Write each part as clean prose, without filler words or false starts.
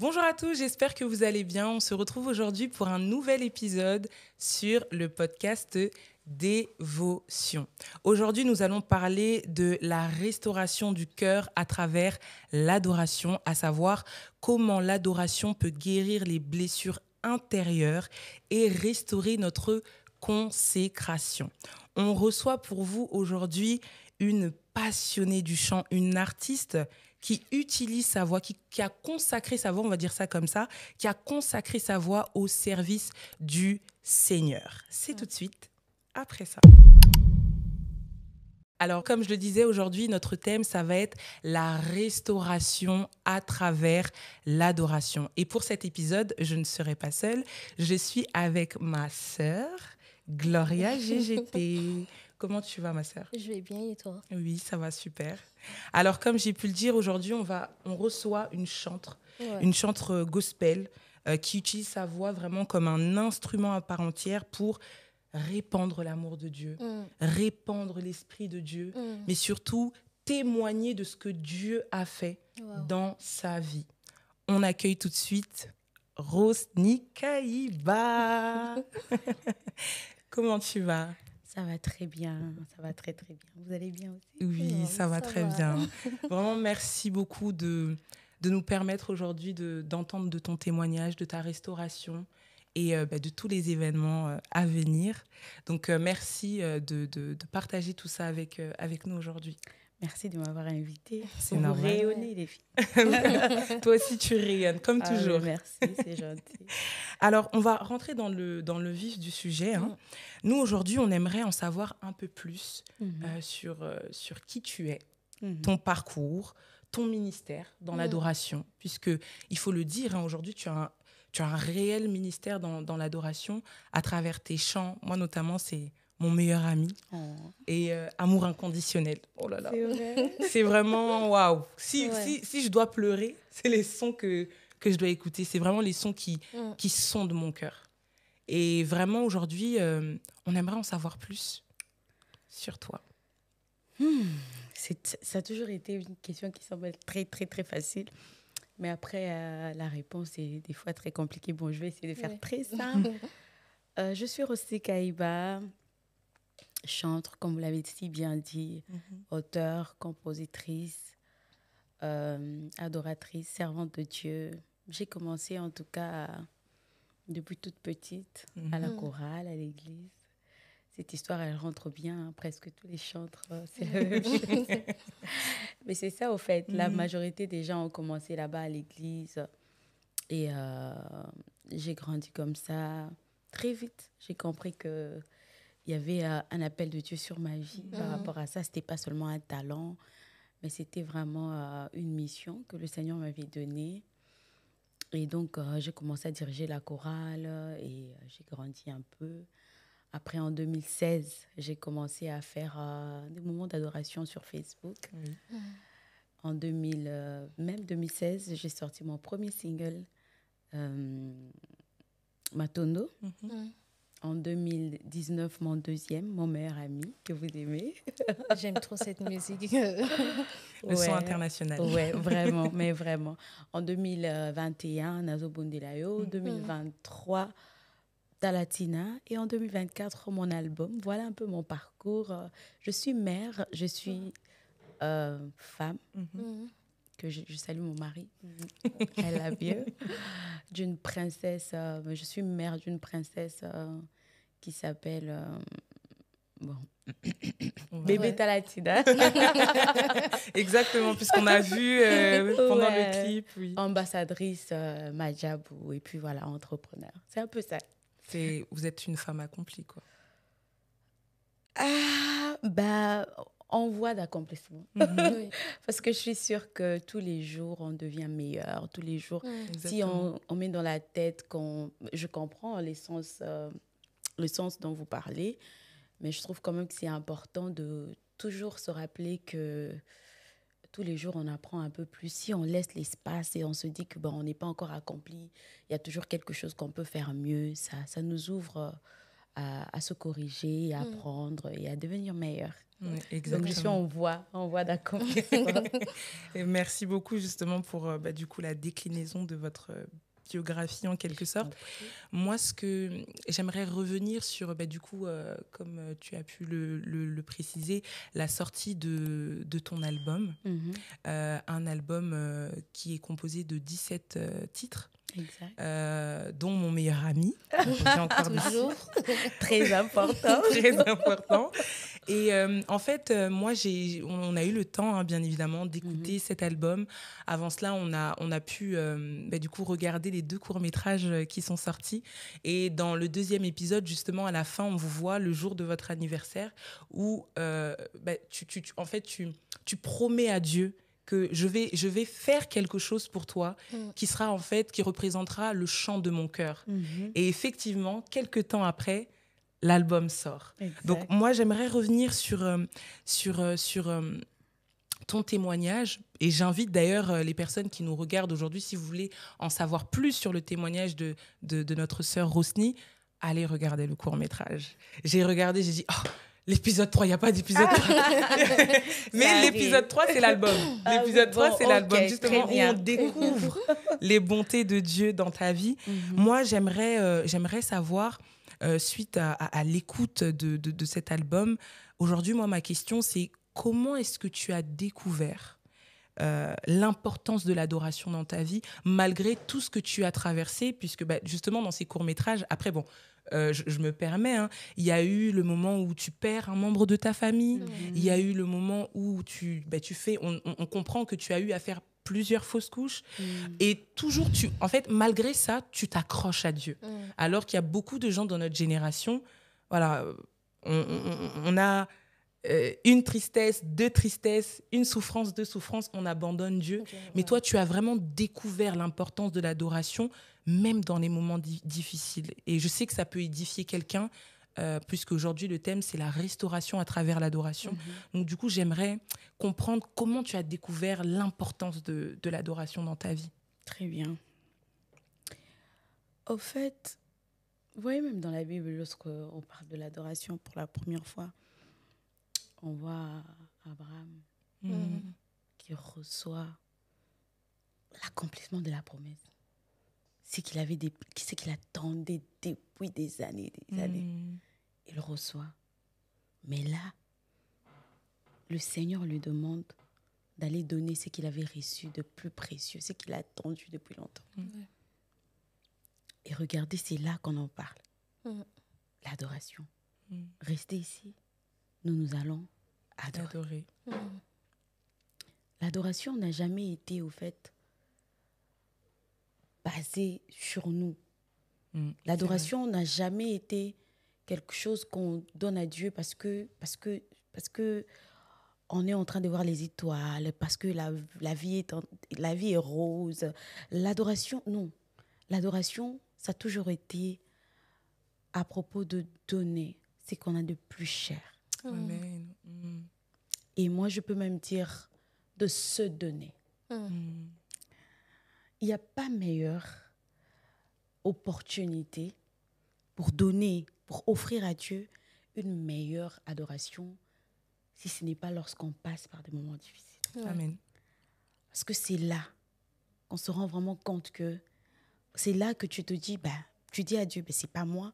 Bonjour à tous, j'espère que vous allez bien. On se retrouve aujourd'hui pour un nouvel épisode sur le podcast Dévotion. Aujourd'hui, nous allons parler de la restauration du cœur à travers l'adoration, à savoir comment l'adoration peut guérir les blessures intérieures et restaurer notre consécration. On reçoit pour vous aujourd'hui une passionnée du chant, une artiste qui utilise sa voix, qui a consacré sa voix, on va dire ça comme ça, qui a consacré sa voix au service du Seigneur. C'est tout de suite après ça. Alors, comme je le disais aujourd'hui, notre thème, ça va être la restauration à travers l'adoration. Et pour cet épisode, je ne serai pas seule. Je suis avec ma sœur, Gloria GGT. Comment tu vas, ma sœur? Je vais bien et toi? Oui, ça va super. Alors, comme j'ai pu le dire, aujourd'hui, on reçoit une chantre gospel qui utilise sa voix vraiment comme un instrument à part entière pour répandre l'amour de Dieu, répandre l'esprit de Dieu, mais surtout témoigner de ce que Dieu a fait dans sa vie. On accueille tout de suite Rosny Kaïba. Comment tu vas? Ça va très bien, ça va très très bien. Vous allez bien aussi? Oui, ça va très bien. Vraiment, merci beaucoup de nous permettre aujourd'hui d'entendre de ton témoignage, de ta restauration et de tous les événements à venir. Donc, merci de partager tout ça avec nous aujourd'hui. Merci de m'avoir invitée. C'est vous normal. rayonnez, les filles. Toi aussi, tu rayonnes, comme toujours. Merci, c'est gentil. Alors, on va rentrer dans le vif du sujet. Hein. Nous, aujourd'hui, on aimerait en savoir un peu plus sur qui tu es, ton parcours, ton ministère dans l'adoration. Puisque, il faut le dire, hein, aujourd'hui, tu as un réel ministère dans l'adoration à travers tes chants. Moi, notamment, c'est mon meilleur ami et amour inconditionnel. Oh là là. C'est vrai. C'est vraiment waouh. Si je dois pleurer, c'est les sons que je dois écouter. C'est vraiment les sons qui sondent mon cœur. Et vraiment, aujourd'hui, on aimerait en savoir plus sur toi. Ça a toujours été une question qui semble très, très, très facile. Mais après, la réponse est des fois très compliquée. Bon, je vais essayer de faire très simple. Je suis Rosny Kaïba, chantre, comme vous l'avez si bien dit, auteure, compositrice, adoratrice, servante de Dieu. J'ai commencé en tout cas depuis toute petite à la chorale, à l'église. Cette histoire, elle rentre bien, hein, presque tous les chantres, c'est la même chose. Mais c'est ça, au fait. La majorité des gens ont commencé là-bas à l'église. Et j'ai grandi comme ça. Très vite, j'ai compris qu'il y avait un appel de Dieu sur ma vie par rapport à ça. Ce n'était pas seulement un talent, mais c'était vraiment une mission que le Seigneur m'avait donnée. Et donc, j'ai commencé à diriger la chorale et j'ai grandi un peu. Après, en 2016, j'ai commencé à faire des moments d'adoration sur Facebook. En même 2016, j'ai sorti mon premier single, Matondo. En 2019, mon deuxième, Mon meilleur ami, que vous aimez. J'aime trop cette musique. Le son international. Oui, vraiment, mais vraiment. En 2021, Nazo Bondelayo. 2023, Talatina. Et en 2024, mon album. Voilà un peu mon parcours. Je suis mère, je suis femme. Que je salue mon mari. Elle l'a bien. D'une princesse. Je suis mère d'une princesse qui s'appelle... Bébé Talatina. Exactement, puisqu'on a vu pendant le clip. Oui. Ambassadrice Majabou. Et puis voilà, entrepreneur. C'est un peu ça. Vous êtes une femme accomplie, quoi. En voie d'accomplissement. Parce que je suis sûre que tous les jours, on devient meilleur. Tous les jours, si on met dans la tête je comprends le sens dont vous parlez, mais je trouve quand même que c'est important de toujours se rappeler que tous les jours, on apprend un peu plus. Si on laisse l'espace et on se dit que on n'est pas encore accompli, il y a toujours quelque chose qu'on peut faire mieux. Ça nous ouvre à se corriger, à apprendre et à devenir meilleur. Oui, Donc, exactement. je suis en voie d'accomplissement. Et merci beaucoup justement pour du coup la déclinaison de votre biographie en quelque sorte. Moi, ce que j'aimerais revenir sur, du coup, comme tu as pu le préciser, la sortie de ton album. Mhm. Un album qui est composé de 17 titres. Exact. Dont mon meilleur ami. J'ai encore dit Toujours. Très important. très important. Et en fait, moi, on a eu le temps, bien évidemment, d'écouter cet album. Avant cela, on a pu du coup regarder les 2 courts-métrages qui sont sortis. Et dans le 2e épisode, justement, à la fin, on vous voit le jour de votre anniversaire où tu promets à Dieu que je vais faire quelque chose pour toi qui sera en fait, qui représentera le chant de mon cœur. Et effectivement, quelques temps après, l'album sort. Exact. Donc moi, j'aimerais revenir sur ton témoignage, et j'invite d'ailleurs les personnes qui nous regardent aujourd'hui, si vous voulez en savoir plus sur le témoignage de notre sœur Rosny, allez regarder le court-métrage. J'ai regardé, j'ai dit « Oh, l'épisode 3, il n'y a pas d'épisode 3. » Mais l'épisode 3, c'est l'album. L'épisode 3, c'est l'album, justement, où on découvre les bontés de Dieu dans ta vie. Moi, j'aimerais savoir, suite à l'écoute de cet album, aujourd'hui, moi, ma question, c'est comment est-ce que tu as découvert l'importance de l'adoration dans ta vie, malgré tout ce que tu as traversé, puisque justement, dans ces courts-métrages, après, bon, je me permets, il y a eu le moment où tu perds un membre de ta famille, il y a eu le moment où on comprend que tu as eu à faire plusieurs fausses couches, et toujours, en fait, malgré ça, tu t'accroches à Dieu. Alors qu'il y a beaucoup de gens dans notre génération, voilà, on a une tristesse, 2 tristesses, une souffrance, 2 souffrances, on abandonne Dieu. Mais toi, tu as vraiment découvert l'importance de l'adoration, même dans les moments difficiles. Et je sais que ça peut édifier quelqu'un, puisqu'aujourd'hui, le thème, c'est la restauration à travers l'adoration. Donc, du coup, j'aimerais comprendre comment tu as découvert l'importance de l'adoration dans ta vie. Très bien. Au fait, vous voyez, même dans la Bible, lorsqu'on parle de l'adoration pour la première fois, on voit Abraham qui reçoit l'accomplissement de la promesse. C'est qu'il attendait depuis des années, Il reçoit. Mais là, le Seigneur lui demande d'aller donner ce qu'il avait reçu de plus précieux, ce qu'il a attendu depuis longtemps. Et regardez, c'est là qu'on en parle. L'adoration. Restez ici. Nous allons adorer. L'adoration n'a jamais été, au fait, basée sur nous. L'adoration n'a jamais été quelque chose qu'on donne à Dieu parce que on est en train de voir les étoiles, parce que la vie est rose. L'adoration, non. L'adoration, ça a toujours été à propos de donner ce qu'on a de plus cher. Amen. Et moi, je peux même dire de se donner. Il n'y a pas meilleure opportunité pour donner, pour offrir à Dieu une meilleure adoration, si ce n'est pas lorsqu'on passe par des moments difficiles. Amen. Parce que c'est là qu'on se rend vraiment compte que c'est là que tu te dis, tu dis à Dieu, c'est pas moi.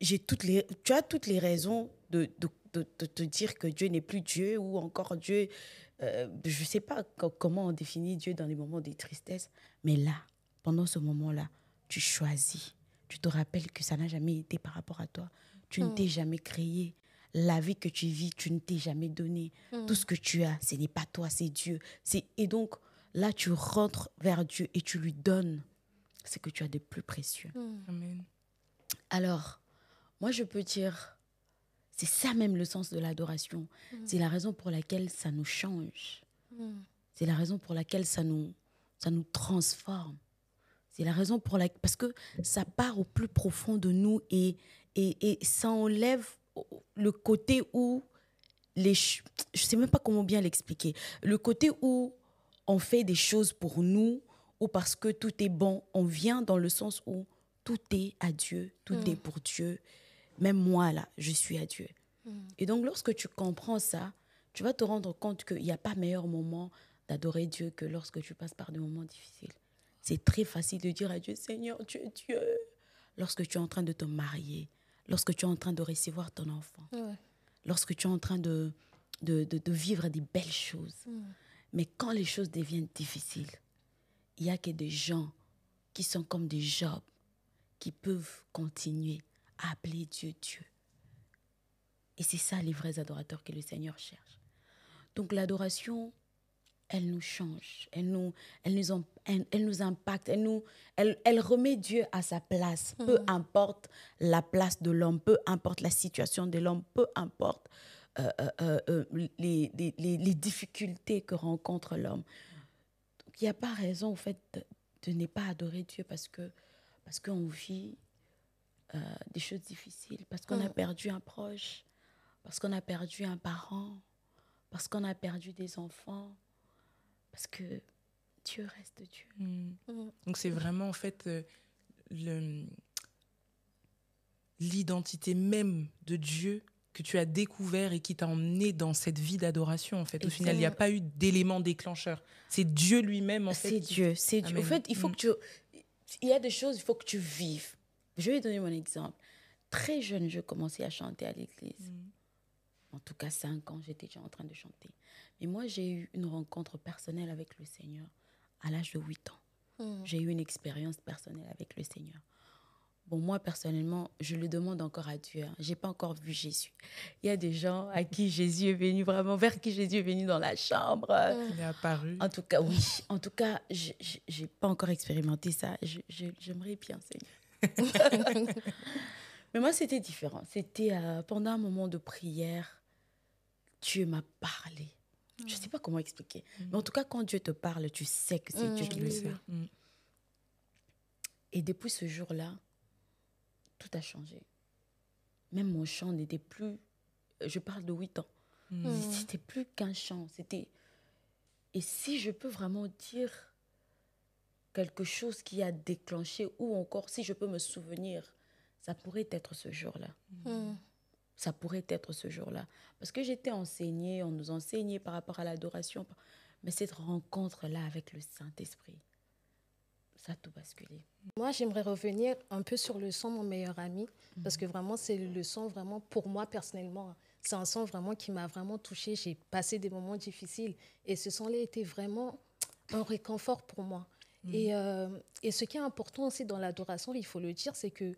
Tu as toutes les raisons de te dire que Dieu n'est plus Dieu, ou encore Dieu, je ne sais pas comment on définit Dieu dans les moments de tristesse, mais là, pendant ce moment-là, tu choisis. Tu te rappelles que ça n'a jamais été par rapport à toi. Tu ne t'es jamais créé. La vie que tu vis, tu ne t'es jamais donné. Tout ce que tu as, ce n'est pas toi, c'est Dieu. Et donc, là, tu rentres vers Dieu et tu lui donnes ce que tu as de plus précieux. Amen. Alors, moi, je peux dire, c'est ça même le sens de l'adoration. C'est la raison pour laquelle ça nous change. C'est la raison pour laquelle ça nous transforme. C'est la raison pour laquelle... Parce que ça part au plus profond de nous et ça enlève le côté où... je ne sais même pas comment bien l'expliquer. Le côté où on fait des choses pour nous ou parce que tout est bon. On vient dans le sens où tout est à Dieu, tout est pour Dieu. même moi, là, je suis à Dieu. Et donc, lorsque tu comprends ça, tu vas te rendre compte qu'il n'y a pas meilleur moment d'adorer Dieu que lorsque tu passes par des moments difficiles. C'est très facile de dire à Dieu, Seigneur, tu es Dieu. Lorsque tu es en train de te marier, lorsque tu es en train de recevoir ton enfant, lorsque tu es en train de vivre des belles choses. Mais quand les choses deviennent difficiles, il n'y a que des gens qui sont comme des Job, qui peuvent continuer à appeler Dieu Dieu. Et c'est ça les vrais adorateurs que le Seigneur cherche. Donc l'adoration, elle nous change, elle nous impacte, elle remet Dieu à sa place. Peu importe la place de l'homme, peu importe la situation de l'homme, peu importe les difficultés que rencontre l'homme. Donc il n'y a pas raison au fait de ne pas adorer Dieu parce qu'on vit des choses difficiles, parce qu'on a perdu un proche, parce qu'on a perdu un parent, parce qu'on a perdu des enfants, parce que Dieu reste Dieu. Donc c'est vraiment en fait l'identité même de Dieu que tu as découvert et qui t'a emmené dans cette vie d'adoration en fait. Au final, il n'y a pas eu d'élément déclencheur. C'est Dieu lui-même en fait. C'est Dieu. En fait, il faut que il y a des choses, il faut que tu vives. Je vais donner mon exemple. Très jeune, je commençais à chanter à l'église. En tout cas, 5 ans, j'étais déjà en train de chanter. Mais moi, j'ai eu une rencontre personnelle avec le Seigneur à l'âge de 8 ans. J'ai eu une expérience personnelle avec le Seigneur. Bon, moi, personnellement, je le demande encore à Dieu. Je n'ai pas encore vu Jésus. Il y a des gens à qui Jésus est venu vraiment, vers qui Jésus est venu dans la chambre. Il est apparu. En tout cas, oui. En tout cas, je n'ai pas encore expérimenté ça. J'aimerais bien, Seigneur. Mais moi, c'était différent. C'était pendant un moment de prière, Dieu m'a parlé. Je ne sais pas comment expliquer. Mais en tout cas, quand Dieu te parle, tu sais que c'est Dieu qui te parle. Et depuis ce jour-là, tout a changé. Même mon chant n'était plus... Je parle de 8 ans. C'était plus qu'un chant. C'était... Et si je peux vraiment dire quelque chose qui a déclenché, ou encore si je peux me souvenir, ça pourrait être ce jour-là. Ça pourrait être ce jour-là. Parce que j'étais enseignée, on nous enseignait par rapport à l'adoration. Mais cette rencontre-là avec le Saint-Esprit, ça a tout basculé. Moi, j'aimerais revenir un peu sur le son Mon meilleur ami, parce que vraiment, c'est le son vraiment, pour moi personnellement, c'est un son vraiment qui m'a vraiment touchée. J'ai passé des moments difficiles et ce son-là était vraiment un réconfort pour moi. Et ce qui est important aussi dans l'adoration, il faut le dire, c'est que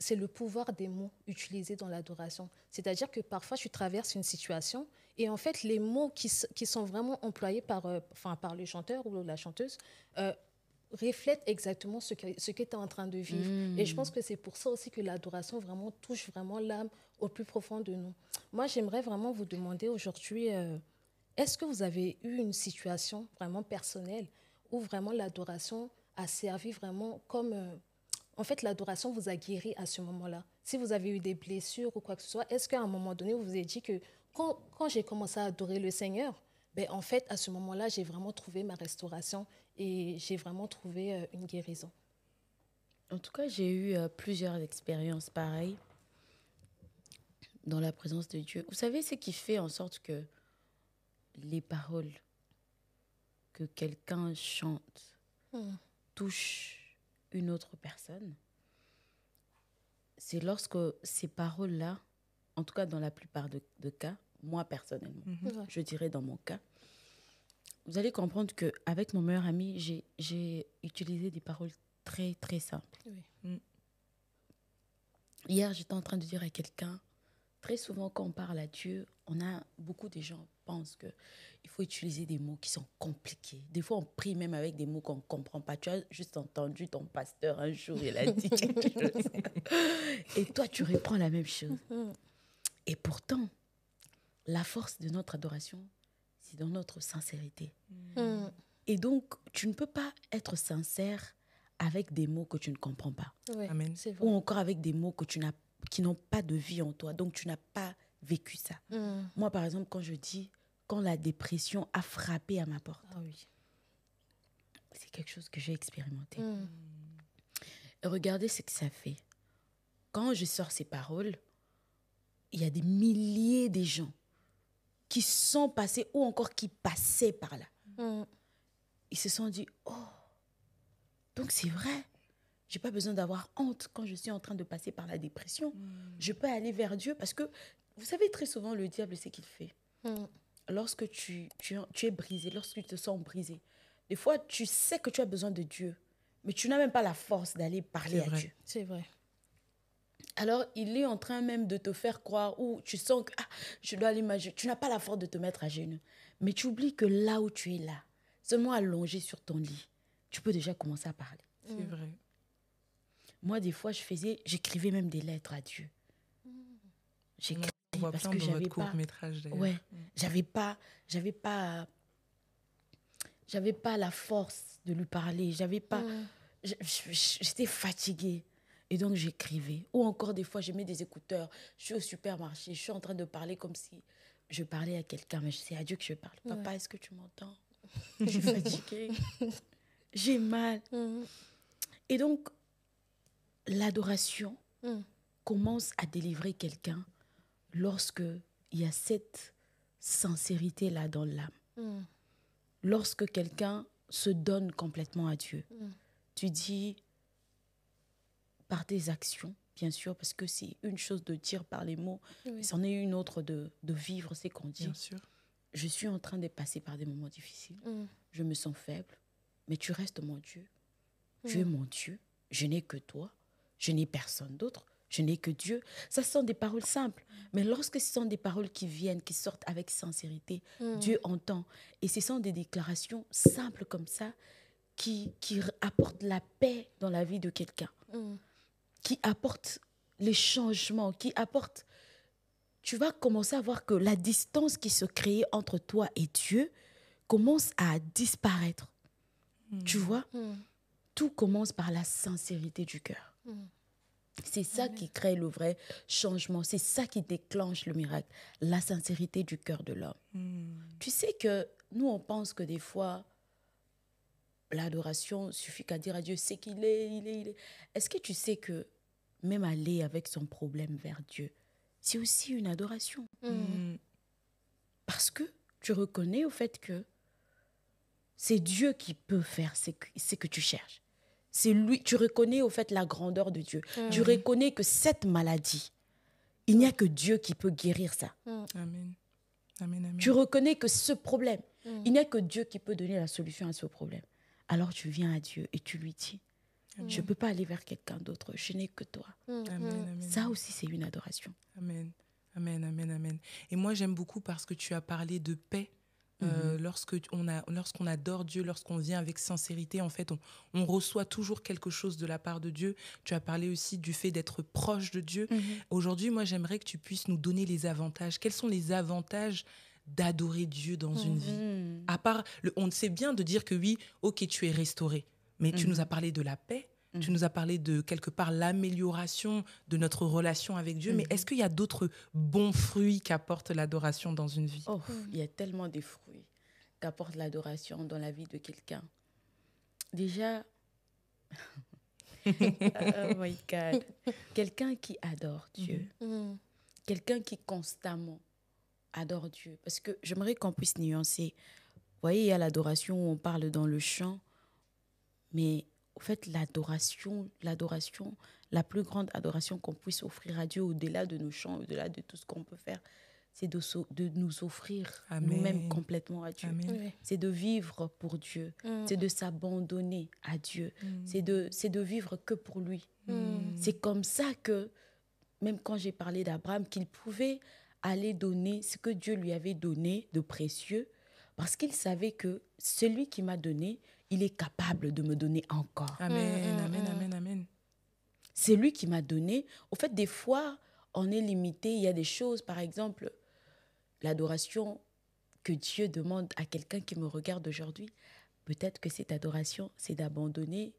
c'est le pouvoir des mots utilisés dans l'adoration. C'est-à-dire que parfois, tu traverses une situation et en fait, les mots qui sont vraiment employés par le chanteur ou la chanteuse reflètent exactement ce que tu es en train de vivre. Et je pense que c'est pour ça aussi que l'adoration vraiment touche vraiment l'âme au plus profond de nous. Moi, j'aimerais vraiment vous demander aujourd'hui, est-ce que vous avez eu une situation vraiment personnelle où vraiment l'adoration a servi vraiment comme... en fait, l'adoration vous a guéri à ce moment-là. Si vous avez eu des blessures ou quoi que ce soit, est-ce qu'à un moment donné, vous vous êtes dit que quand j'ai commencé à adorer le Seigneur, ben, en fait, à ce moment-là, j'ai vraiment trouvé ma restauration et j'ai vraiment trouvé une guérison. En tout cas, j'ai eu plusieurs expériences pareilles dans la présence de Dieu. Vous savez, ce qui fait en sorte que les paroles que quelqu'un chante touchent une autre personne, c'est lorsque ces paroles-là, en tout cas dans la plupart de cas, moi personnellement, je dirais dans mon cas, vous allez comprendre qu'avec mon meilleur ami, j'ai utilisé des paroles très, très simples. Hier, j'étais en train de dire à quelqu'un, très souvent quand on parle à Dieu, beaucoup de gens pensent qu'il faut utiliser des mots qui sont compliqués. Des fois, on prie même avec des mots qu'on ne comprend pas. Tu as juste entendu ton pasteur un jour, il a dit quelque chose. Et toi, tu reprends la même chose. Et pourtant, la force de notre adoration, c'est dans notre sincérité. Et donc, tu ne peux pas être sincère avec des mots que tu ne comprends pas. Amen. Ou encore avec des mots qui n'ont pas de vie en toi. Donc, tu n'as pas vécu ça. Moi, par exemple, quand je dis, quand la dépression a frappé à ma porte, c'est quelque chose que j'ai expérimenté. Et regardez ce que ça fait. quand je sors ces paroles, il y a des milliers de gens qui sont passés ou encore qui passaient par là. Ils se sont dit, oh, donc c'est vrai. Je n'ai pas besoin d'avoir honte quand je suis en train de passer par la dépression. Je peux aller vers Dieu parce que, vous savez, très souvent, le diable, c'est qu'il fait. Lorsque tu es brisé, lorsque tu te sens brisé, des fois, tu sais que tu as besoin de Dieu, mais tu n'as même pas la force d'aller parler à Dieu. C'est vrai. Alors, il est en train même de te faire croire, ou tu sens que je dois aller m'agenouiller. Tu n'as pas la force de te mettre à genoux. Mais tu oublies que là où tu es là, seulement allongé sur ton lit, tu peux déjà commencer à parler. C'est vrai. Moi, des fois, j'écrivais même des lettres à Dieu. J'écrivais parce que j'avais pas... court-métrage, d'ailleurs. Ouais, j'avais pas la force de lui parler. J'avais pas... J'étais fatiguée. Et donc, j'écrivais. Ou encore, des fois, je mets des écouteurs. Je suis au supermarché. Je suis en train de parler comme si je parlais à quelqu'un. Mais c'est à Dieu que je parle. Papa, est-ce que tu m'entends? Je suis fatiguée. J'ai mal. Et donc, l'adoration commence à délivrer quelqu'un lorsque il y a cette sincérité-là dans l'âme. Lorsque quelqu'un se donne complètement à Dieu. Tu dis... par tes actions, bien sûr, parce que c'est une chose de dire par les mots, mais c'en est une autre de vivre, c'est qu'on dit. Bien sûr. Je suis en train de passer par des moments difficiles, je me sens faible, mais tu restes mon Dieu. Tu es mon Dieu, je n'ai que toi, je n'ai personne d'autre, je n'ai que Dieu. Ça, ce sont des paroles simples, mais lorsque ce sont des paroles qui viennent, qui sortent avec sincérité, Dieu entend. Et ce sont des déclarations simples comme ça qui apportent la paix dans la vie de quelqu'un. Qui apporte les changements, qui apporte... Tu vas commencer à voir que la distance qui se crée entre toi et Dieu commence à disparaître. Tu vois? Tout commence par la sincérité du cœur. C'est ça qui crée le vrai changement. C'est ça qui déclenche le miracle. La sincérité du cœur de l'homme. Tu sais que nous, on pense que des fois... l'adoration suffit qu'à dire à Dieu, c'est qu'il est, il est. Est-ce que tu sais que même aller avec son problème vers Dieu, c'est aussi une adoration? Parce que tu reconnais au fait que c'est Dieu qui peut faire ce que tu cherches. C'est lui. Tu reconnais au fait la grandeur de Dieu. Tu reconnais que cette maladie, il n'y a que Dieu qui peut guérir ça. Amen. Amen, amen. Tu reconnais que ce problème, il n'y a que Dieu qui peut donner la solution à ce problème. Alors tu viens à Dieu et tu lui dis, je ne peux pas aller vers quelqu'un d'autre, je n'ai que toi. Amen, amen, ça aussi, c'est une adoration. Amen, amen, amen, amen. Et moi, j'aime beaucoup parce que tu as parlé de paix. Lorsqu'on adore Dieu, lorsqu'on vient avec sincérité, en fait, on reçoit toujours quelque chose de la part de Dieu. Tu as parlé aussi du fait d'être proche de Dieu. Aujourd'hui, moi, j'aimerais que tu puisses nous donner les avantages. Quels sont les avantages d'adorer Dieu dans une vie? À part, on sait bien de dire que oui, ok, tu es restauré, mais tu nous as parlé de la paix, tu nous as parlé de quelque part l'amélioration de notre relation avec Dieu, mais est-ce qu'il y a d'autres bons fruits qu'apporte l'adoration dans une vie? Oh, il y a tellement de fruits qu'apporte l'adoration dans la vie de quelqu'un. Déjà, oh my God, quelqu'un qui adore Dieu, quelqu'un qui constamment adore Dieu, parce que j'aimerais qu'on puisse nuancer. Vous voyez, il y a l'adoration où on parle dans le chant, mais en fait, l'adoration, la plus grande adoration qu'on puisse offrir à Dieu, au-delà de nos chants, au-delà de tout ce qu'on peut faire, c'est de nous offrir nous-mêmes complètement à Dieu. C'est de vivre pour Dieu, c'est de s'abandonner à Dieu, c'est de vivre que pour lui. C'est comme ça que, même quand j'ai parlé d'Abraham, qu'il pouvait aller donner ce que Dieu lui avait donné de précieux, parce qu'il savait que celui qui m'a donné, il est capable de me donner encore. Amen, amen, amen, amen. C'est lui qui m'a donné. Au fait, des fois, on est limité. Il y a des choses, par exemple, l'adoration que Dieu demande à quelqu'un qui me regarde aujourd'hui. Peut-être que cette adoration, c'est d'abandonner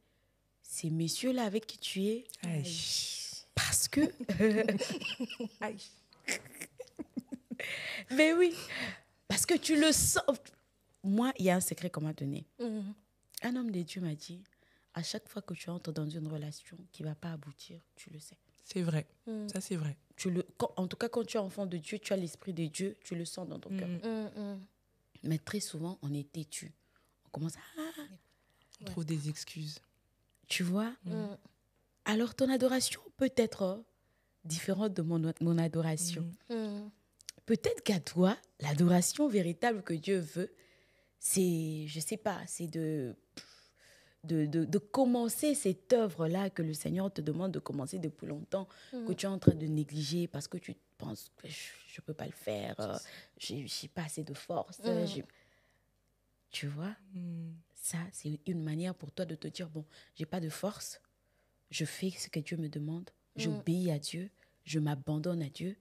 ces messieurs-là avec qui tu es. Aïe. Parce que... Aïe. Mais oui, parce que tu le sens. Moi, il y a un secret qu'on m'a donné. Un homme de Dieu m'a dit, à chaque fois que tu entres dans une relation qui ne va pas aboutir, tu le sais. C'est vrai. Ça, c'est vrai. En tout cas, quand tu es enfant de Dieu, tu as l'esprit de Dieu, tu le sens dans ton cœur. Mais très souvent, on est têtu. On commence à... On trouve des excuses. Tu vois? Alors, ton adoration peut être différente de mon adoration. Peut-être qu'à toi, l'adoration véritable que Dieu veut, c'est, je ne sais pas, c'est de commencer cette œuvre-là que le Seigneur te demande de commencer depuis longtemps, que tu es en train de négliger parce que tu penses que je ne peux pas le faire, je n'ai pas assez de force. Tu vois? Ça, c'est une manière pour toi de te dire, bon, je n'ai pas de force, je fais ce que Dieu me demande, j'obéis à Dieu, je m'abandonne à Dieu.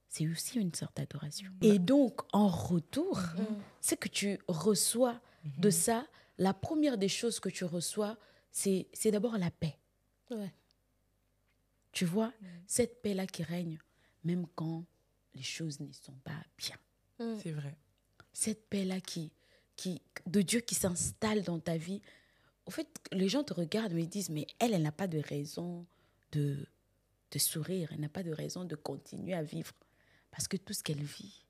C'est aussi une sorte d'adoration. Et donc, en retour, ce que tu reçois de ça, la première des choses que tu reçois, c'est d'abord la paix. Ouais. Tu vois, cette paix-là qui règne, même quand les choses ne sont pas bien. C'est vrai. Cette paix-là de Dieu qui s'installe dans ta vie. En fait, les gens te regardent mais ils disent, mais elle n'a pas de raison de sourire, elle n'a pas de raison de continuer à vivre. Parce que tout ce qu'elle vit,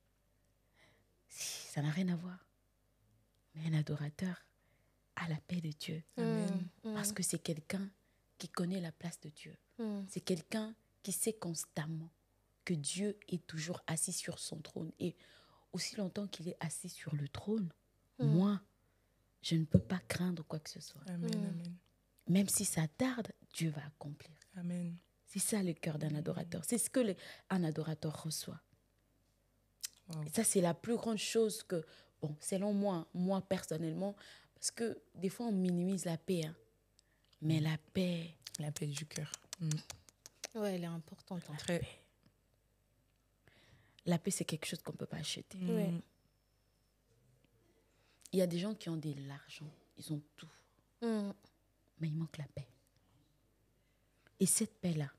ça n'a rien à voir. Mais un adorateur a la paix de Dieu. Amen. Parce que c'est quelqu'un qui connaît la place de Dieu. C'est quelqu'un qui sait constamment que Dieu est toujours assis sur son trône. Et aussi longtemps qu'il est assis sur le trône, moi, je ne peux pas craindre quoi que ce soit. Amen, amen. Même si ça tarde, Dieu va accomplir. Amen. C'est ça le cœur d'un adorateur. C'est ce que un adorateur reçoit. Wow. Et ça, c'est la plus grande chose que, bon, selon moi personnellement, parce que des fois, on minimise la paix. Hein. Mais la paix... La paix du cœur. Ouais, elle est importante. Hein. Très. La paix, c'est quelque chose qu'on ne peut pas acheter. Ouais. Il y a des gens qui ont de l'argent, ils ont tout. Mais il manque la paix. Et cette paix-là,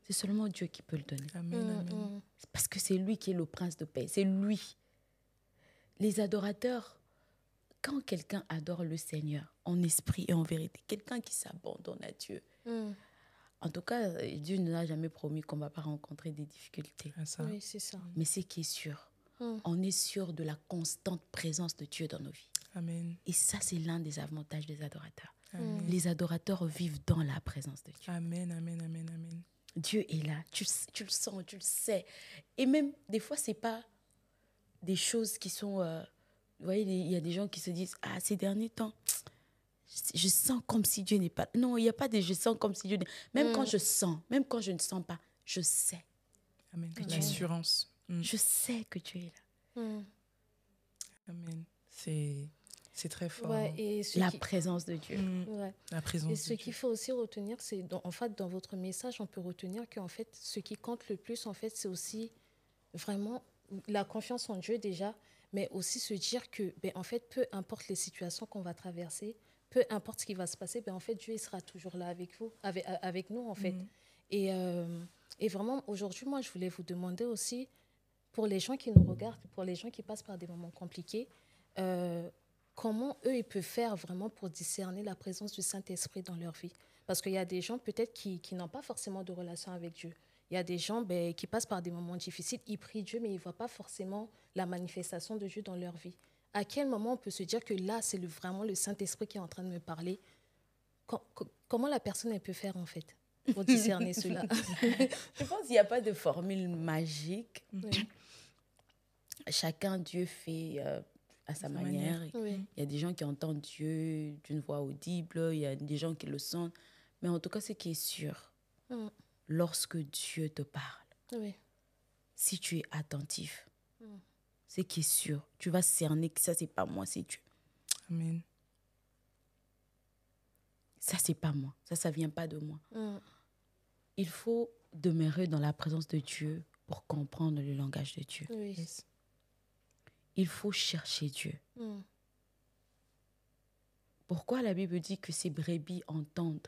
c'est seulement Dieu qui peut le donner. Amen, amen. C'est parce que c'est lui qui est le prince de paix. C'est lui. Les adorateurs, quand quelqu'un adore le Seigneur en esprit et en vérité, quelqu'un qui s'abandonne à Dieu, en tout cas, Dieu ne nous a jamais promis qu'on ne va pas rencontrer des difficultés. Ah, ça. Oui, c'est ça. Mais ce qui est sûr, on est sûr de la constante présence de Dieu dans nos vies. Amen. Et ça, c'est l'un des avantages des adorateurs. Amen. Les adorateurs vivent dans la présence de Dieu. Amen, amen, amen, amen. Dieu est là, tu le sens, tu le sais. Et même, des fois, ce n'est pas des choses qui sont... vous voyez, il y a des gens qui se disent, ah, ces derniers temps, je sens comme si Dieu n'est pas... Non, il n'y a pas de je sens comme si Dieu n'est... Même quand je sens, même quand je ne sens pas, je sais. Amen. Que L'assurance. Je sais que tu es là. Amen. C'est très fort. Ouais, et La présence de Dieu. Ouais. La présence Et de ce Dieu. qu'il faut aussi retenir, c'est en fait, dans votre message, on peut retenir qu'en fait, ce qui compte le plus, en fait, c'est aussi vraiment la confiance en Dieu déjà, mais aussi se dire que, en fait, peu importe les situations qu'on va traverser, peu importe ce qui va se passer, en fait, Dieu il sera toujours là avec vous, avec nous, en fait. Et vraiment, aujourd'hui, moi, je voulais vous demander aussi, pour les gens qui nous regardent, pour les gens qui passent par des moments compliqués, comment eux, ils peuvent faire vraiment pour discerner la présence du Saint-Esprit dans leur vie. Parce qu'il y a des gens peut-être qui n'ont pas forcément de relation avec Dieu. Il y a des gens qui passent par des moments difficiles, ils prient Dieu, mais ils ne voient pas forcément la manifestation de Dieu dans leur vie. À quel moment on peut se dire que là, c'est vraiment le Saint-Esprit qui est en train de me parler? Comment la personne elle peut faire, en fait, pour discerner cela? Je pense qu'il n'y a pas de formule magique. Oui. Chacun, Dieu fait à sa manière. Oui. Il y a des gens qui entendent Dieu d'une voix audible, il y a des gens qui le sentent. Mais en tout cas, ce qui est sûr, lorsque Dieu te parle, Oui. si tu es attentif, ce qui est sûr, tu vas cerner que ça, c'est pas moi, c'est Dieu. Amen. Ça, c'est pas moi. Ça vient pas de moi. Il faut demeurer dans la présence de Dieu pour comprendre le langage de Dieu. Oui. Yes. Il faut chercher Dieu. Pourquoi la Bible dit que ces brebis entendent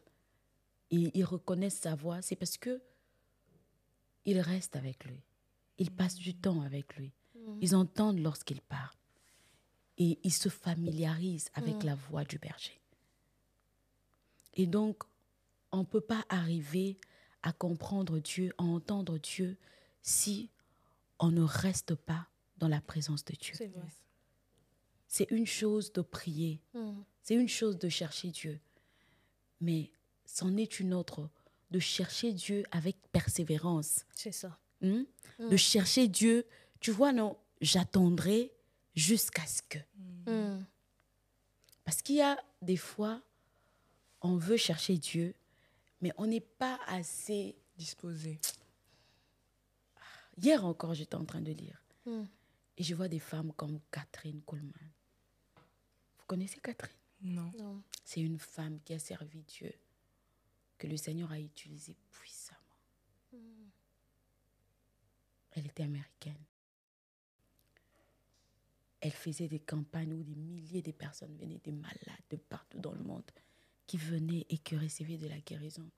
et ils reconnaissent sa voix? C'est parce que ils restent avec lui. Ils passent du temps avec lui. Ils entendent lorsqu'il parle. Et ils se familiarisent avec la voix du berger. Et donc, on ne peut pas arriver à comprendre Dieu, à entendre Dieu, si on ne reste pas dans la présence de Dieu. C'est vrai. C'est une chose de prier, c'est une chose de chercher Dieu, mais c'en est une autre de chercher Dieu avec persévérance. C'est ça. De chercher Dieu, tu vois, non, j'attendrai jusqu'à ce que. Parce qu'il y a des fois, on veut chercher Dieu, mais on n'est pas assez disposé. Hier encore, j'étais en train de lire. Et je vois des femmes comme Catherine Coleman. Vous connaissez Catherine? Non. C'est une femme qui a servi Dieu, que le Seigneur a utilisée puissamment. Elle était américaine. Elle faisait des campagnes où des milliers de personnes venaient, des malades de partout dans le monde, qui venaient et qui recevaient de la guérison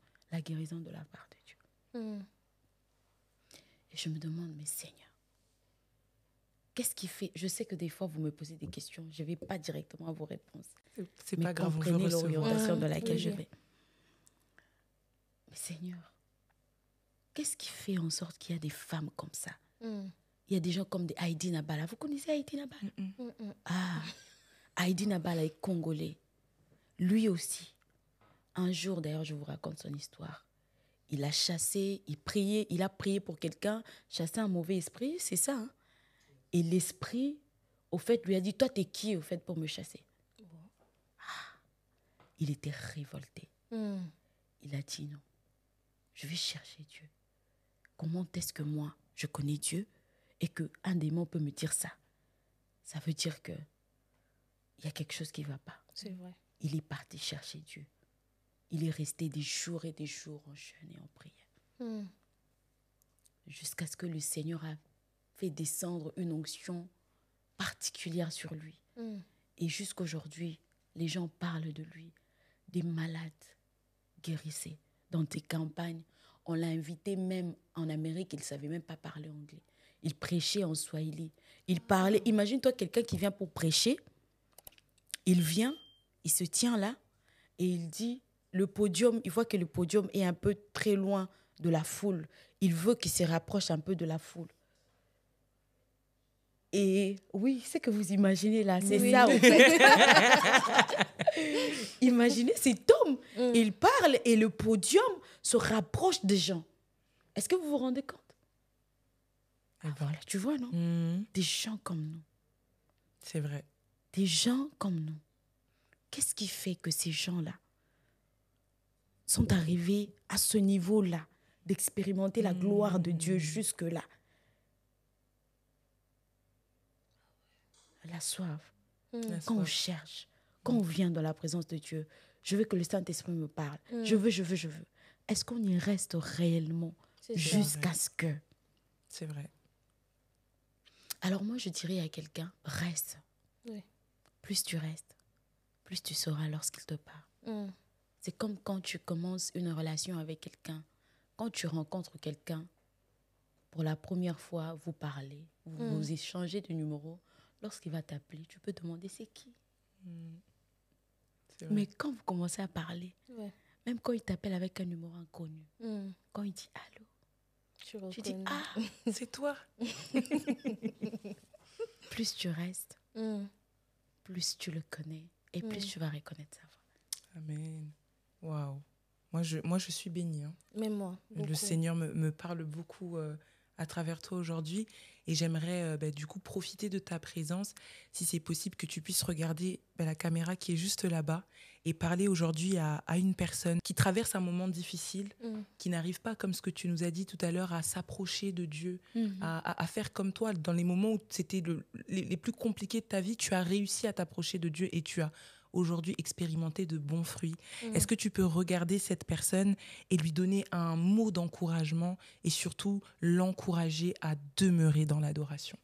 de la part de Dieu. Et je me demande, mais Seigneur, qu'est-ce qui fait? Je sais que des fois, vous me posez des questions. Je ne vais pas directement à vos réponses. C'est pas grave, on veut comprenez recevoir. l'orientation dans laquelle je vais. Mais Seigneur, qu'est-ce qui fait en sorte qu'il y a des femmes comme ça? Il y a des gens comme des Heidi Nabala. Vous connaissez Heidi Nabala? Ah, Heidi Nabala est congolais. Lui aussi. Un jour, d'ailleurs, je vous raconte son histoire. Il a chassé, il a prié pour quelqu'un, chassé un mauvais esprit, c'est ça. Hein? Et l'esprit, au fait, lui a dit, toi, t'es qui, au fait, pour me chasser? Il était révolté. Il a dit, non, je vais chercher Dieu. Comment est-ce que moi, je connais Dieu et qu'un démon peut me dire ça? Ça veut dire qu'il y a quelque chose qui ne va pas. C'est vrai. Il est parti chercher Dieu. Il est resté des jours et des jours en jeûne et en prière. Jusqu'à ce que le Seigneur a fait descendre une onction particulière sur lui. Et jusqu'aujourd'hui, les gens parlent de lui. Des malades guérissés dans des campagnes. On l'a invité même en Amérique, il ne savait même pas parler anglais. Il prêchait en swahili. Il parlait. Imagine-toi quelqu'un qui vient pour prêcher. Il vient, il se tient là et il dit, le podium, il voit que le podium est un peu très loin de la foule. Il veut qu'il se rapproche un peu de la foule. Et oui, c'est que vous imaginez là, c'est ça en fait. Imaginez cet homme, il parle et le podium se rapproche des gens. Est-ce que vous vous rendez compte? Voilà, tu vois, non? Des gens comme nous. C'est vrai. Des gens comme nous. Qu'est-ce qui fait que ces gens-là sont arrivés à ce niveau-là, d'expérimenter la gloire de Dieu jusque-là? La soif. Quand on cherche, quand on vient dans la présence de Dieu, je veux que le Saint-Esprit me parle. Je veux. Est-ce qu'on y reste réellement jusqu'à ce que... C'est vrai. Alors moi, je dirais à quelqu'un, reste. Oui. Plus tu restes, plus tu sauras lorsqu'il te parle. C'est comme quand tu commences une relation avec quelqu'un. Quand tu rencontres quelqu'un, pour la première fois, vous parlez, vous échangez de numéros. Lorsqu'il va t'appeler, tu peux demander c'est qui. Mais quand vous commencez à parler, même quand il t'appelle avec un numéro inconnu, quand il dit allô, tu dis ah, c'est toi. Plus tu restes, plus tu le connais et plus tu vas reconnaître sa voix. Amen. Waouh. Moi, je suis bénie. Hein. Même moi. Beaucoup. Le Seigneur me parle beaucoup à travers toi aujourd'hui. Et j'aimerais du coup profiter de ta présence, si c'est possible que tu puisses regarder la caméra qui est juste là-bas et parler aujourd'hui à une personne qui traverse un moment difficile, qui n'arrive pas, comme ce que tu nous as dit tout à l'heure, à s'approcher de Dieu, à faire comme toi. Dans les moments où c'était les plus compliqués de ta vie, tu as réussi à t'approcher de Dieu et tu as aujourd'hui expérimenté de bons fruits. Est-ce que tu peux regarder cette personne et lui donner un mot d'encouragement et surtout l'encourager à demeurer dans l'adoration?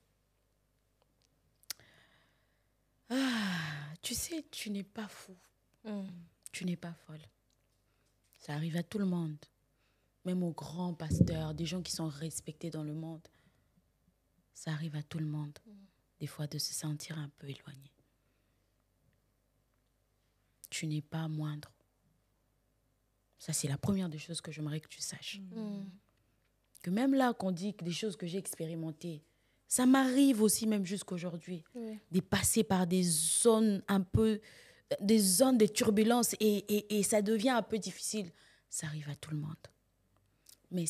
Tu sais, tu n'es pas fou. Tu n'es pas folle. Ça arrive à tout le monde. Même aux grands pasteurs, des gens qui sont respectés dans le monde. Ça arrive à tout le monde. Des fois, de se sentir un peu éloigné. Tu n'es pas moindre. Ça, c'est la première des choses que j'aimerais que tu saches. Que même là, qu'on dit que des choses que j'ai expérimentées, ça m'arrive aussi, même jusqu'aujourd'hui, de passer par des zones des turbulences et ça devient un peu difficile. Ça arrive à tout le monde. Mais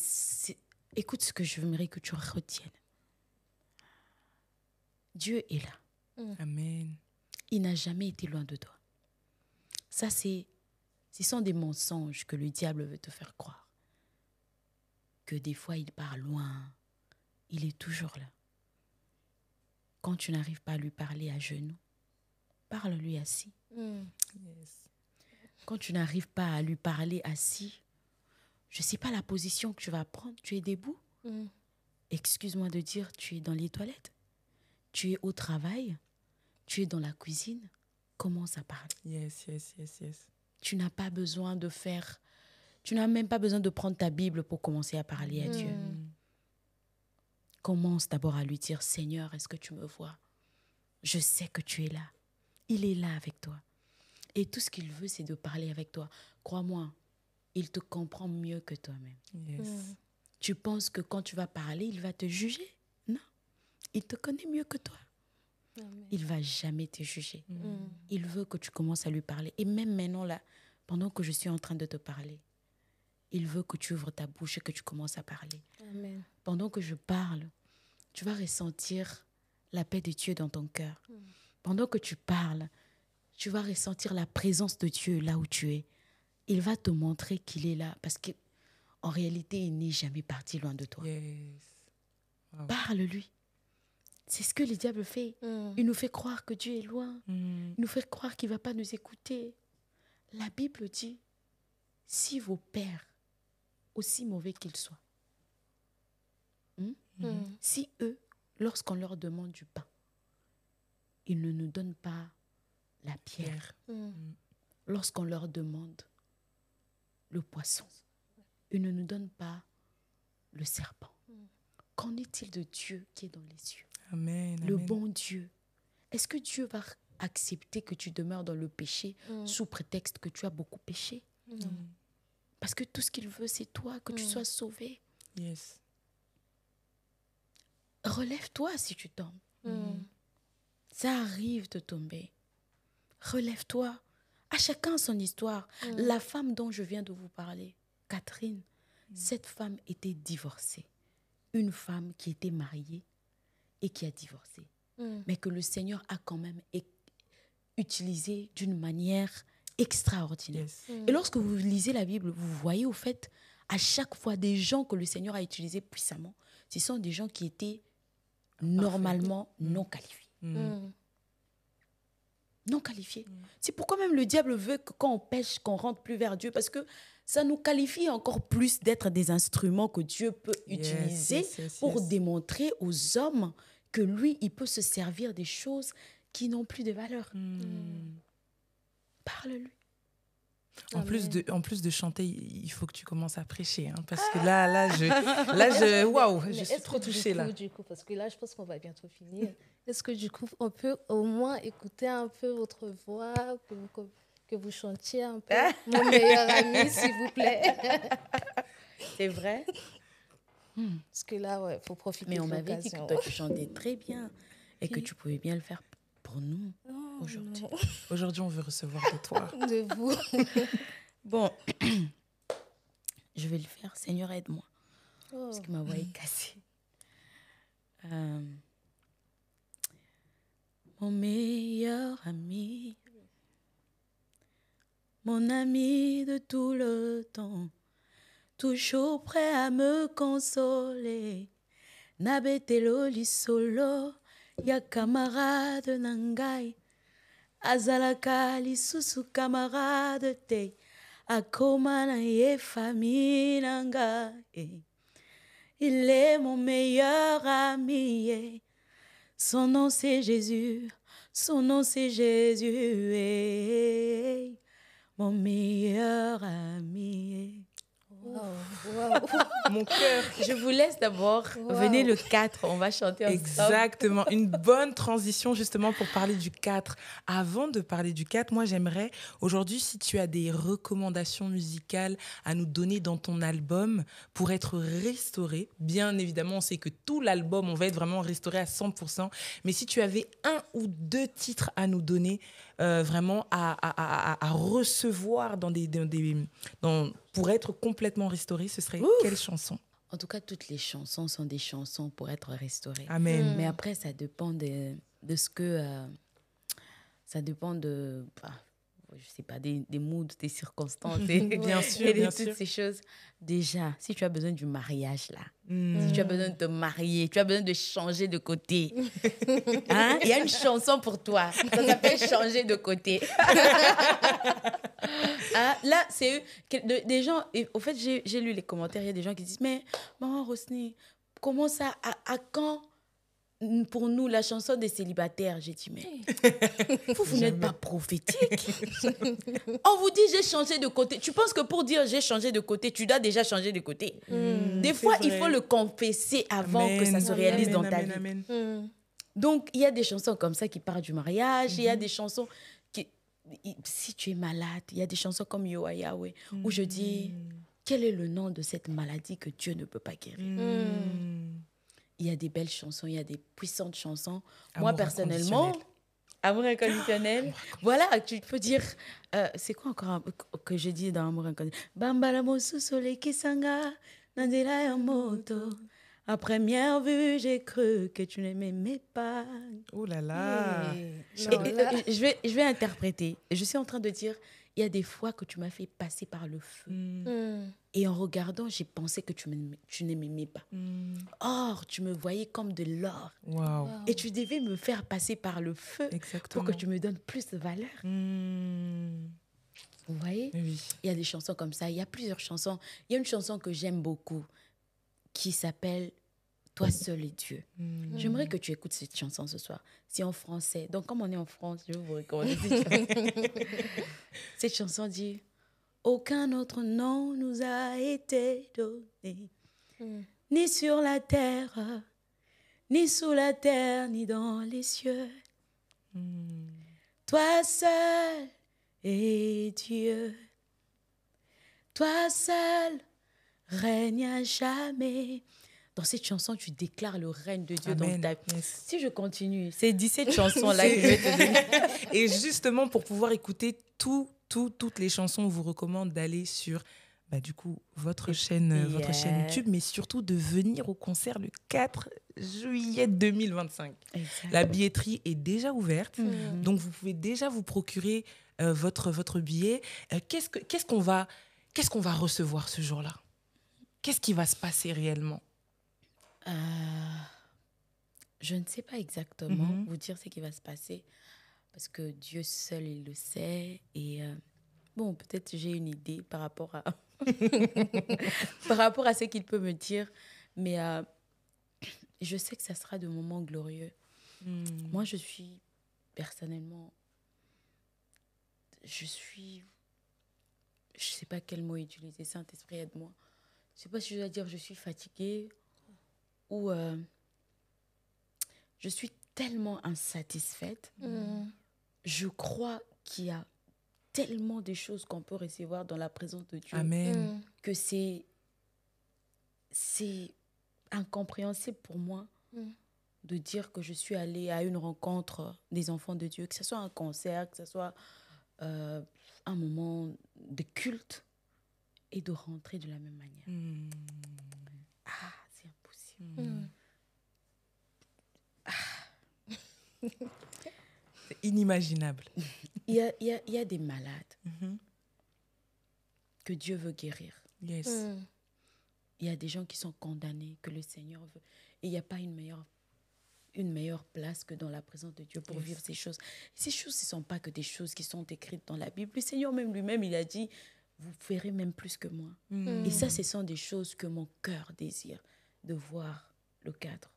écoute ce que j'aimerais que tu retiennes. Dieu est là. Amen. Il n'a jamais été loin de toi. Ça, ce sont des mensonges que le diable veut te faire croire. Que des fois, il part loin. Il est toujours là. Quand tu n'arrives pas à lui parler à genoux, parle-lui assis. Yes. Quand tu n'arrives pas à lui parler assis, je ne sais pas la position que tu vas prendre. Tu es debout. Excuse-moi de dire, tu es dans les toilettes. Tu es au travail. Tu es dans la cuisine. Commence à parler. Yes. Tu n'as pas besoin de faire... Tu n'as même pas besoin de prendre ta Bible pour commencer à parler à Dieu. Commence d'abord à lui dire, Seigneur, est-ce que tu me vois? Je sais que tu es là. Il est là avec toi. Et tout ce qu'il veut, c'est de parler avec toi. Crois-moi, il te comprend mieux que toi-même. Yes. Tu penses que quand tu vas parler, il va te juger? Non. Il te connaît mieux que toi. Amen. Il ne va jamais te juger. Il veut que tu commences à lui parler. Et même maintenant, là, pendant que je suis en train de te parler, il veut que tu ouvres ta bouche et que tu commences à parler. Amen. Pendant que je parle, tu vas ressentir la paix de Dieu dans ton cœur. Pendant que tu parles, tu vas ressentir la présence de Dieu là où tu es. Il va te montrer qu'il est là parce qu'en réalité, il n'est jamais parti loin de toi. Yes. Wow. Parle-lui. C'est ce que le diable fait. Il nous fait croire que Dieu est loin. Il nous fait croire qu'il ne va pas nous écouter. La Bible dit, si vos pères, aussi mauvais qu'ils soient, si eux, lorsqu'on leur demande du pain, ils ne nous donnent pas la pierre. Lorsqu'on leur demande le poisson, ils ne nous donnent pas le serpent. Qu'en est-il de Dieu qui est dans les cieux? Amen. Le bon Dieu. Est-ce que Dieu va accepter que tu demeures dans le péché sous prétexte que tu as beaucoup péché? Parce que tout ce qu'il veut, c'est toi, que tu sois sauvé. Yes. Relève-toi si tu tombes. Ça arrive de tomber. Relève-toi. À chacun son histoire. La femme dont je viens de vous parler, Catherine, cette femme était divorcée. Une femme qui était mariée et qui a divorcé. Mais que le Seigneur a quand même utilisé d'une manière extraordinaire. Yes. Et lorsque vous lisez la Bible, vous voyez au fait, à chaque fois, des gens que le Seigneur a utilisés puissamment, ce sont des gens qui étaient normalement non qualifiés. Non qualifiés. C'est pourquoi même le diable veut que quand on pêche, qu'on rentre plus vers Dieu, parce que ça nous qualifie encore plus d'être des instruments que Dieu peut utiliser pour démontrer aux hommes que lui, il peut se servir des choses qui n'ont plus de valeur. Parle-lui. En plus de chanter, il faut que tu commences à prêcher, hein, parce que je suis trop touchée là. Du coup, parce que là, je pense qu'on va bientôt finir. Est-ce que du coup, on peut au moins écouter un peu votre voix, que vous chantiez un peu Mon meilleur ami, s'il vous plaît. C'est vrai? Parce que là, ouais, faut profiter de l'occasion. Mais on m'avait dit que toi, tu chantais très bien et que tu pouvais bien le faire pour nous aujourd'hui. Aujourd'hui, on veut recevoir de toi. De vous. Bon, je vais le faire. Seigneur, aide-moi. Parce que ma voix est cassée. Mon meilleur ami, mon ami de tout le temps, toujours prêt à me consoler. Nabetelo lisolo, ya camarade nangai. Azalaka lisusu camarade te. Akoma na ye famille nangai. Il est mon meilleur ami. Son nom c'est Jésus. Son nom c'est Jésus. Mon meilleur ami. Wow. Mon cœur. Je vous laisse d'abord. Venez le 4, on va chanter ensemble. Exactement, une bonne transition justement pour parler du 4. Avant de parler du 4, moi j'aimerais aujourd'hui, si tu as des recommandations musicales à nous donner dans ton album pour être restauré, bien évidemment on sait que tout l'album, on va être vraiment restauré à 100%, mais si tu avais 1 ou 2 titres à nous donner vraiment à recevoir pour être complètement restauré, ce serait quelle chanson? En tout cas, toutes les chansons sont des chansons pour être restaurées. Amen. Mais après, ça dépend de ce que... ça dépend de... je sais pas, des moods, des circonstances. Bien sûr, et de bien toutes sûr. ces choses. Déjà, si tu as besoin du mariage, là, si tu as besoin de te marier, tu as besoin de changer de côté. Hein? Il y a une chanson pour toi. Ça s'appelle « Changer de côté ». Hein? Là, c'est des gens... Et, au fait, j'ai lu les commentaires. Il y a des gens qui disent « Mais, maman Rosny, comment ça, à quand pour nous, la chanson des célibataires ?» J'ai dit « Mais vous n'êtes pas prophétique. On vous dit « J'ai changé de côté ». Tu penses que pour dire « J'ai changé de côté », tu dois déjà changer de côté. Des fois, il faut le confesser avant que ça se réalise dans ta vie. Donc, il y a des chansons comme ça qui parlent du mariage. Il y a des chansons qui... Si tu es malade, il y a des chansons comme Yo Yahweh où je dis quel est le nom de cette maladie que Dieu ne peut pas guérir. Il y a des belles chansons, il y a des puissantes chansons. Moi, personnellement, Amour inconditionnel. Voilà, tu peux dire... c'est quoi encore que je dis dans Amour inconditionnel? Bambala mosu sole kisanga, nandela ya moto. À première vue, j'ai cru que tu ne m'aimais pas. Oh là là. Je vais interpréter. Je suis en train de dire, il y a des fois que tu m'as fait passer par le feu. Et en regardant, j'ai pensé que tu ne m'aimais pas. Or, tu me voyais comme de l'or. Wow. Et tu devais me faire passer par le feu. Exactement. Pour que tu me donnes plus de valeur. Vous voyez? Oui. Il y a des chansons comme ça. Il y a plusieurs chansons. Il y a une chanson que j'aime beaucoup qui s'appelle « Toi seul est Dieu ». J'aimerais que tu écoutes cette chanson ce soir. C'est en français. Donc, comme on est en France, je vais vous recommander cette chanson. Cette chanson dit « Aucun autre nom nous a été donné, ni sur la terre, ni sous la terre, ni dans les cieux. Toi seul est Dieu. Toi seul règne à jamais. » Dans cette chanson, tu déclares le règne de Dieu. Amen. Dans ta vie. Yes. Si je continue, c'est 17 chansons-là que je vais te donner. Et justement, pour pouvoir écouter toutes les chansons, on vous recommande d'aller sur du coup, votre chaîne YouTube, mais surtout de venir au concert le 4 juillet 2025. Exact. La billetterie est déjà ouverte, donc vous pouvez déjà vous procurer votre billet. Qu'est-ce qu'on va recevoir ce jour-là? Qu'est-ce qui va se passer réellement? Je ne sais pas exactement vous dire ce qui va se passer parce que Dieu seul, il le sait. Et bon, peut-être j'ai une idée par rapport à, par rapport à ce qu'il peut me dire. Mais je sais que ça sera de moments glorieux. Moi, je suis personnellement... Je ne sais pas quel mot utiliser. Saint-Esprit, aide-moi. Je ne sais pas si je dois dire je suis fatiguée ou je suis tellement insatisfaite. Je crois qu'il y a tellement de choses qu'on peut recevoir dans la présence de Dieu. Amen. Que c'est incompréhensible pour moi de dire que je suis allée à une rencontre des enfants de Dieu, que ce soit un concert, que ce soit un moment de culte, et de rentrer de la même manière. Ah, c'est impossible. C'est inimaginable. Il y a des malades que Dieu veut guérir. Yes. Il y a des gens qui sont condamnés, que le Seigneur veut. Et il n'y a pas une meilleure place que dans la présence de Dieu pour vivre ces choses. Ces choses, ce ne sont pas que des choses qui sont écrites dans la Bible. Le Seigneur même lui-même, il a dit, vous ferez même plus que moi. Et ça, ce sont des choses que mon cœur désire, de voir le cadre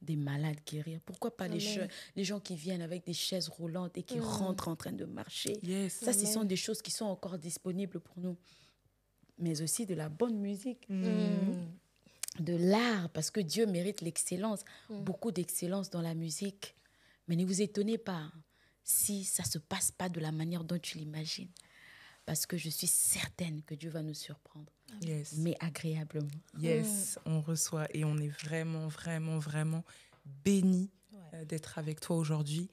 des malades guérir. Pourquoi pas les gens qui viennent avec des chaises roulantes et qui rentrent en train de marcher. Yes. Ça, ce sont des choses qui sont encore disponibles pour nous. mais aussi de la bonne musique, de l'art, parce que Dieu mérite l'excellence, beaucoup d'excellence dans la musique. Mais ne vous étonnez pas si ça ne se passe pas de la manière dont tu l'imagines. Parce que je suis certaine que Dieu va nous surprendre, mais agréablement. Yes, on reçoit et on est vraiment, vraiment, vraiment bénis d'être avec toi aujourd'hui.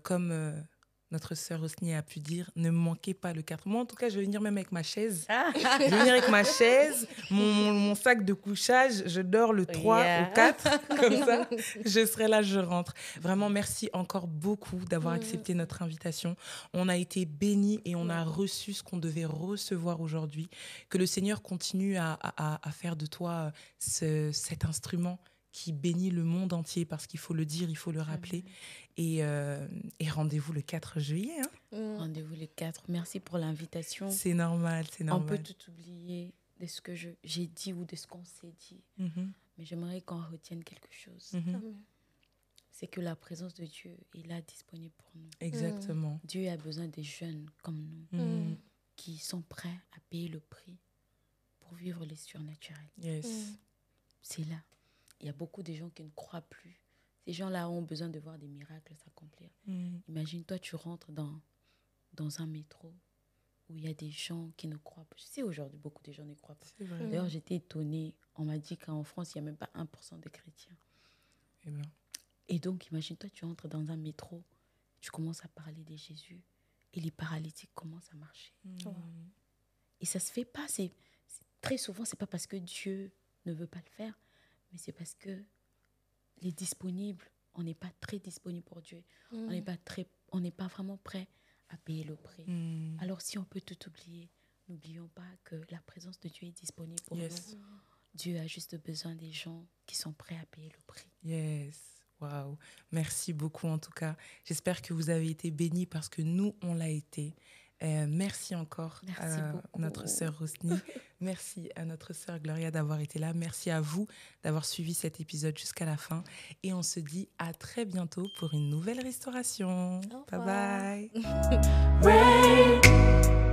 Comme notre sœur Osni a pu dire, ne me manquez pas le 4. Moi, en tout cas, je vais venir même avec ma chaise. Je vais venir avec ma chaise, mon sac de couchage. Je dors le 3 au 4. Comme ça, je serai là, je rentre. Vraiment, merci encore beaucoup d'avoir accepté notre invitation. On a été bénis et on a reçu ce qu'on devait recevoir aujourd'hui. Que le Seigneur continue à faire de toi cet instrument qui bénit le monde entier, parce qu'il faut le dire, il faut le rappeler. Et rendez-vous le 4 juillet. Hein. Rendez-vous le 4. Merci pour l'invitation. C'est normal, c'est normal. On peut tout oublier de ce que j'ai dit ou de ce qu'on s'est dit. Mais j'aimerais qu'on retienne quelque chose. C'est que la présence de Dieu est là, disponible pour nous. Exactement. Dieu a besoin des jeunes comme nous qui sont prêts à payer le prix pour vivre les surnaturels. Yes. C'est là. Il y a beaucoup de gens qui ne croient plus. Ces gens-là ont besoin de voir des miracles s'accomplir. Imagine, toi, tu rentres dans un métro où il y a des gens qui ne croient pas. Je sais, aujourd'hui, beaucoup de gens ne croient pas. D'ailleurs, j'étais étonnée. On m'a dit qu'en France, il n'y a même pas 1% de chrétiens. Et donc, imagine, toi, tu entres dans un métro, tu commences à parler de Jésus et les paralytiques commencent à marcher. Et ça ne se fait pas. Très souvent, ce n'est pas parce que Dieu ne veut pas le faire, mais c'est parce que les disponibles, on n'est pas très disponible pour Dieu. On n'est pas vraiment prêt à payer le prix. Alors, si on peut tout oublier, n'oublions pas que la présence de Dieu est disponible pour nous. Dieu a juste besoin des gens qui sont prêts à payer le prix. Yes. Waouh. Merci beaucoup en tout cas. J'espère que vous avez été bénis parce que nous, on l'a été. Merci encore à notre sœur Rosny. Merci à notre sœur Gloria d'avoir été là. Merci à vous d'avoir suivi cet épisode jusqu'à la fin. Et on se dit à très bientôt pour une nouvelle restauration. Bye bye.